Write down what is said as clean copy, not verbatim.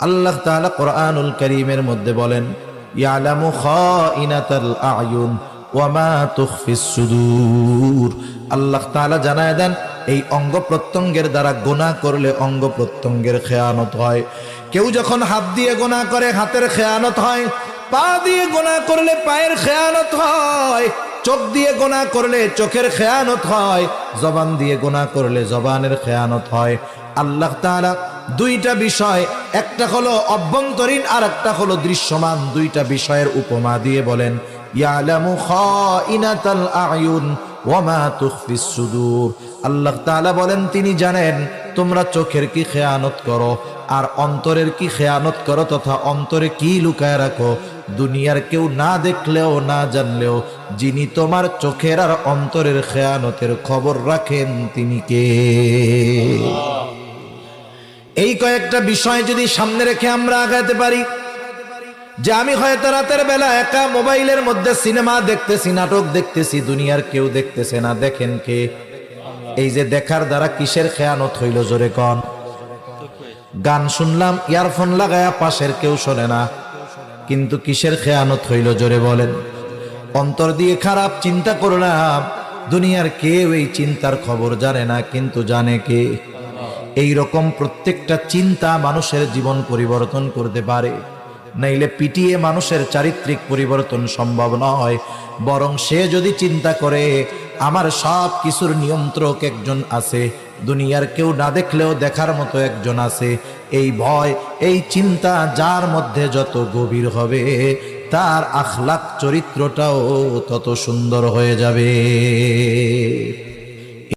আল্লাহ তাআলা কোরআনুল কারীমের মধ্যে বলেন, ইয়ালামু খাইনাতাল আয়ুন ওয়া মা তুখফিস সুদূর। আল্লাহ তাআলা জানায় দেন, এই অঙ্গ প্রত্যঙ্গের দ্বারা গুনাহ করলে অঙ্গ প্রত্যঙ্গের খেয়ানত হয়। কেউ যখন হাত দিয়ে গুনাহ করে হাতের খেয়ানত হয়, পা দিয়ে গুনাহ করলে পায়ের খেয়ানত হয়, চোখ দিয়ে গুনাহ করলে চোখের খেয়ানত হয়, জবান দিয়ে গুনাহ করলে জবানের খেয়ানত হয়। আল্লাহ তাআলা দুইটা বিষয়, একটা হলো অভ্যন্তরীণ আর একটা হলো দৃশ্যমান, দুইটা বিষয়ের উপমা দিয়ে বলেন, ইয়ালামু খাইনাতাল আয়ুন ওয়া মা তুখফিস সুদূর। আল্লাহ তাআলা বলেন, তিনি জানেন তোমরা চোখের কি খেয়ানত করো আর অন্তরের কি খেয়ানত করো, তথা অন্তরে কি লুকায় রাখো। দুনিয়ার কেউ না দেখলেও না জানলেও যিনি তোমার চোখের আর অন্তরের খেয়ানতের খবর রাখেন তিনি কে? এই কয়েকটা বিষয় যদি সামনে রেখে আমরা আগাতে পারি, যে আমি হয়তো রাতের বেলা একা মোবাইলের মধ্যে সিনেমা দেখতেছি, নাটক দেখতেছি, দুনিয়ার কেউ দেখতেছে না, দেখেন কে? এই যে দেখার দ্বারা কিসের খেয়ানত হইল জোরে কন? গান শুনলাম ইয়ারফোন লাগায়া, পাশের কেউ শোনে না, কিন্তু কিসের খেয়ানত হইল জোরে বলেন? অন্তর দিয়ে খারাপ চিন্তা করলাম, দুনিয়ার কেউ এই চিন্তার খবর জানে না, কিন্তু জানে কে? এই রকম প্রত্যেকটা চিন্তা মানুষের জীবন পরিবর্তন করতে পারে, নাইলে পিটিয়ে মানুষের চারিত্রিক পরিবর্তন সম্ভব নয়। বরং সে যদি চিন্তা করে আমার সব কিছুর নিয়ন্ত্রক একজন আছে, দুনিয়ার কেউ না দেখলেও দেখার মতো একজন আছে, এই ভয় এই চিন্তা যার মধ্যে যত গভীর হবে, তার আখলাক চরিত্রটাও তত সুন্দর হয়ে যাবে।